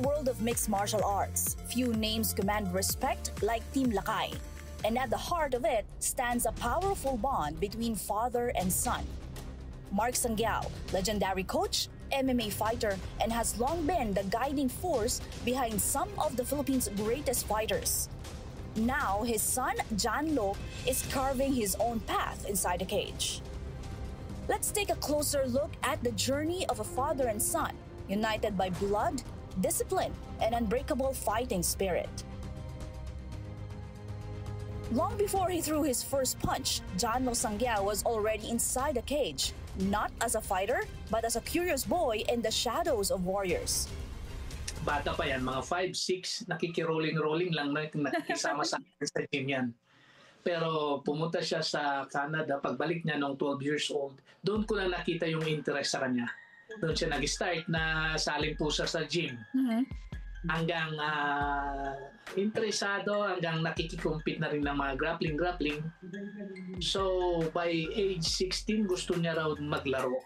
world of mixed martial arts, few names command respect like Team Lakay. And at the heart of it stands a powerful bond between father and son. Mark Sangiao, legendary coach, MMA fighter, and has long been the guiding force behind some of the Philippines' greatest fighters. Now, his son, Jan Lo, is carving his own path inside the cage. Let's take a closer look at the journey of a father and son, united by blood, discipline, and unbreakable fighting spirit. Long before he threw his first punch, Jan Lo Sangiao was already inside the cage, not as a fighter, but as a curious boy in the shadows of warriors. Bata pa yan, mga 5, 6, nakikirolling-rolling lang na nakikisama sa gym yan. Pero pumunta siya sa Canada, pagbalik niya noong 12 years old, doon ko na nakita yung interest sa kanya. Doon siya nag-start na saling pusa sa gym. Hanggang interesado, hanggang nakikikompete na rin ng mga grappling. So by age 16, gusto niya raw maglaro.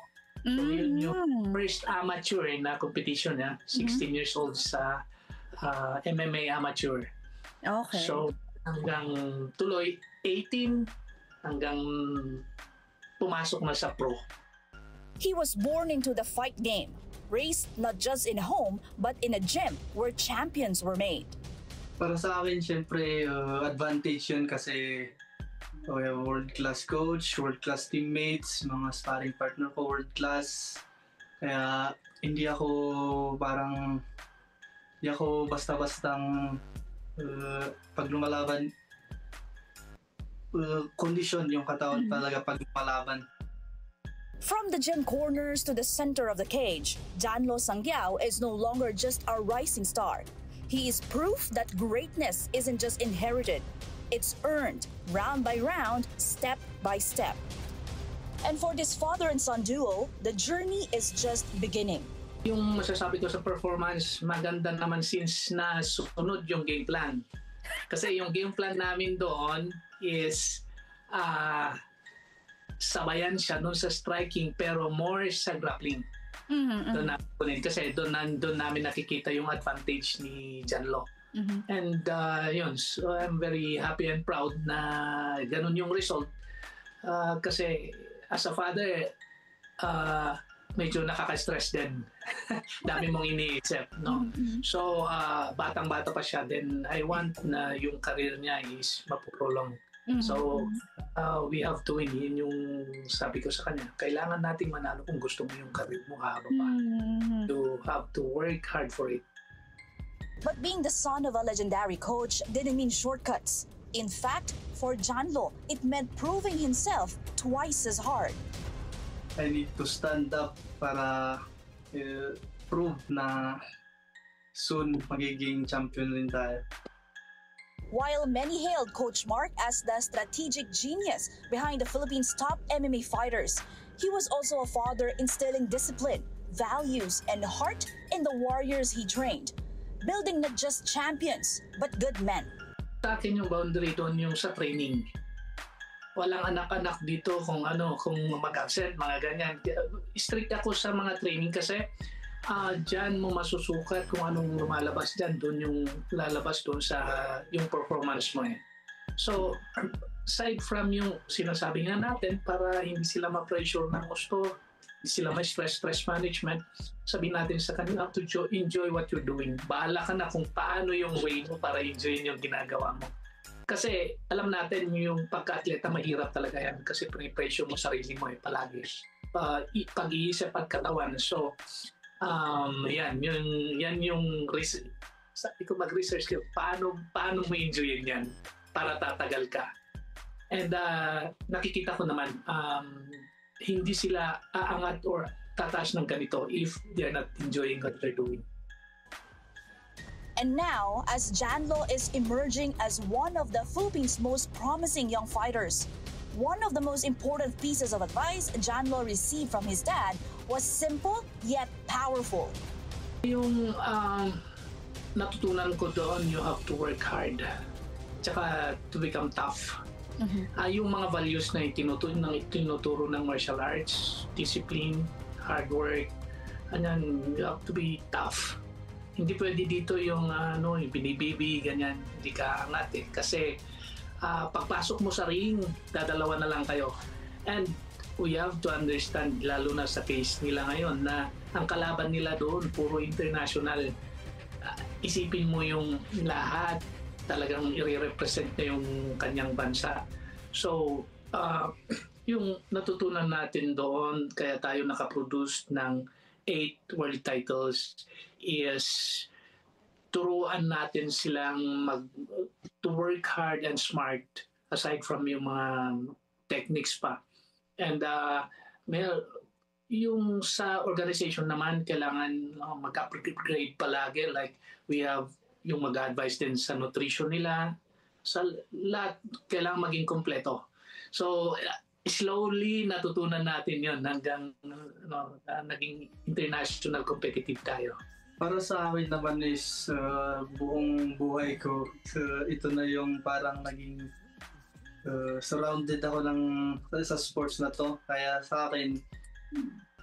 So yun yung first amateur na competition niya, 16 years old sa MMA amateur. Okay. So hanggang tuloy 18 hanggang pumasok na sa pro. He was born into the fight game, raised not just in home but in a gym where champions were made. Para sa akin, syempre, advantage yun kasi we have world-class coach, world-class teammates, mga sparring partner ko world-class. Kaya hindi ako basta-bastang pag lumalaban, condition yung katawan talaga pag lumalaban. From the gym corners to the center of the cage, Jan Lo Sangiao is no longer just a rising star. He is proof that greatness isn't just inherited, it's earned, round by round, step by step. And for this father and son duo, the journey is just beginning. Yung masasabi ko sa performance, maganda naman since na sunod yung game plan. Kasi yung game plan namin doon is sabayan siya doon sa striking pero more sa grappling. Doon namin, kasi doon namin nakikita yung advantage ni Jan Lo. And yun, so I'm very happy and proud na ganun yung result. Kasi as a father, medyo nakaka-stress din. Dami mong iniisip, no? So, batang-bata pa siya, then I want na yung career niya is mapuprolong. So, we have to win. Yun yung sabi ko sa kanya. Kailangan nating manalo kung gusto mo yung career mo haba pa. You have to work hard for it. But being the son of a legendary coach didn't mean shortcuts. In fact, for Jan Lo, it meant proving himself twice as hard. I need to stand up para prove na soon magiging champion rin tayo. While many hailed Coach Mark as the strategic genius behind the Philippines' top MMA fighters, he was also a father instilling discipline, values, and heart in the warriors he trained, building not just champions, but good men. Sa akin yung boundary doon yung sa training. Walang anak-anak dito kung mag-absent, mga ganyan. Strict ako sa mga training kasi dyan mo masusukat kung anong lumalabas dyan, doon yung lalabas doon sa yung performance mo eh. So, aside from yung sinasabi nga natin para hindi sila ma-pressure ng gusto, hindi sila may stress management, sabihin natin sa kanila to enjoy what you're doing. Bahala ka na kung paano yung way mo para enjoy yung ginagawa mo. Kasi alam natin yung pagka-atleta mahirap talaga yan kasi pre-pressure mo sarili mo eh palagi. Pag-iisip at katawan. So, yan yung sabi ko mag-research kayo paano mo enjoyin yan para tatagal ka. And nakikita ko naman hindi sila aangat or tataas ng ganito if they're not enjoying what they're doing. And now, as Jan Lo is emerging as one of the Philippines' most promising young fighters, one of the most important pieces of advice Jan Lo received from his dad was simple yet powerful. Yung natutunan ko doon, you have to work hard. Tsaka to become tough. Yung mga values na tinuturo ng martial arts, discipline, hard work, and then you have to be tough. Hindi pwede dito yung yung binibibi, ganyan, hindi ka angat eh. Kasi pagpasok mo sa ring, dadalawa na lang kayo. And we have to understand, lalo na sa case nila ngayon, na ang kalaban nila doon, puro international. Isipin mo yung lahat, talagang i-represent na yung kanyang bansa. So, yung natutunan natin doon, kaya tayo nakaproduce ng 8 world titles, is turuan natin silang to work hard and smart aside from yung mga techniques pa. And yung sa organization naman, kailangan mag-upgrade palagi. Like we have yung mag-advise din sa nutrition nila. Sa lahat, kailangan maging kompleto. So, slowly natutunan natin yon hanggang naging international competitive tayo. Para sa akin naman is buong buhay ko, ito na yung parang naging surrounded ako sa sports na to. Kaya sa akin,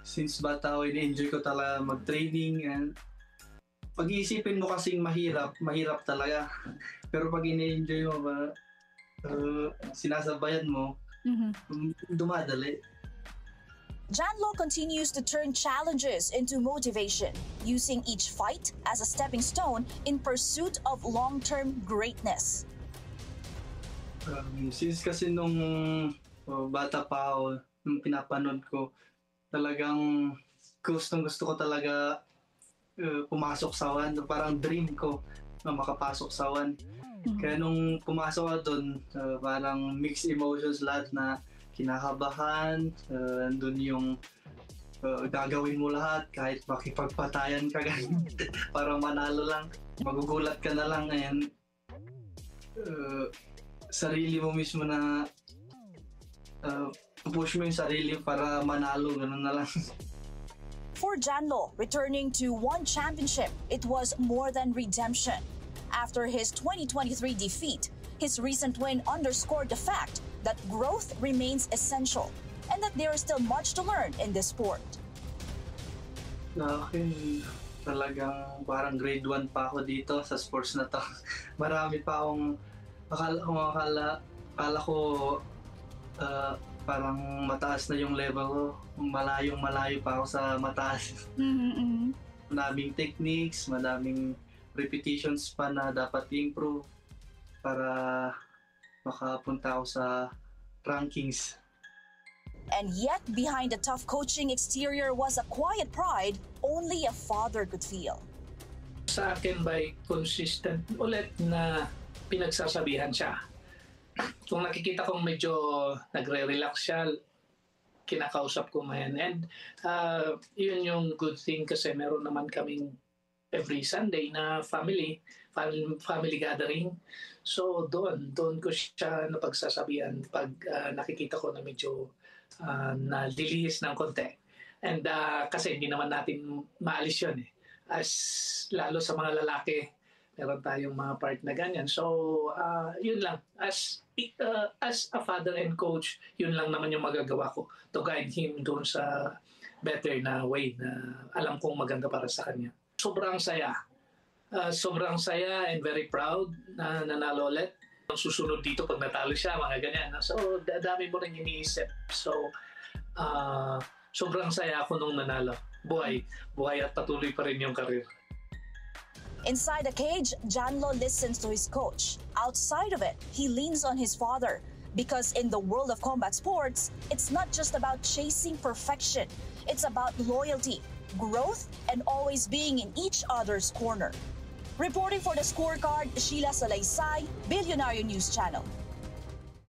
since bata ako, in-enjoy ko talaga mag-training. And pag-iisipin mo kasing mahirap talaga. Pero pag in-enjoy mo ba, sinasabayan mo, dumadali. Janlo continues to turn challenges into motivation, using each fight as a stepping stone in pursuit of long-term greatness. Since kasi nung bata pa ako, nung pinapanood ko, talagang gusto ko talaga pumasok sa one. Parang dream ko na makapasok sa one. Kaya nung pumasok ako doon, parang mixed emotions lahat, na kinakabahan, andun yung gagawin mo lahat kahit makipagpatayan ka para manalo lang. Magugulat ka na lang, and sarili mo mismo na push mo yung sarili para manalo, ganun na lang. For Janlo, returning to one championship, it was more than redemption. After his 2023 defeat, his recent win underscored the fact that growth remains essential and that there is still much to learn in this sport. Sa akin, talagang parang grade 1 pa ako dito sa sports na to. Marami pa akong akala ko parang mataas na yung level ko. Malayo pa ako sa mataas. Madaming techniques, madaming repetitions pa na dapat improve para makapunta ako sa rankings. And yet, behind the tough coaching exterior was a quiet pride only a father could feel. Sa akin, by consistent ulit na pinagsasabihan siya. Kung nakikita kong medyo nagre-relax siya, kinakausap ko man. And yun yung good thing, kasi meron naman kaming every Sunday na family gathering. So doon ko siya napagsasabihan pag nakikita ko na medyo nalilihis ng konti. And kasi hindi naman natin maalis yun eh. Lalo sa mga lalaki, meron tayong mga part na ganyan. So yun lang, as a father and coach, yun lang naman yung magagawa ko to guide him doon sa better na way na alam kong maganda para sa kanya. Sobrang saya. Sobrang saya and very proud na nanalo ulit. Ang susunod dito pag natalo siya, mga ganyan. So, dami mo rin iniisip. So, sobrang saya ako nung nanalo. Buhay at patuloy pa rin yung karir. Inside the cage, Janlo listens to his coach. Outside of it, he leans on his father. Because in the world of combat sports, it's not just about chasing perfection. It's about loyalty, growth, and always being in each other's corner. Reporting for The Scorecard, Sheila Salaysay, Billionaire News Channel.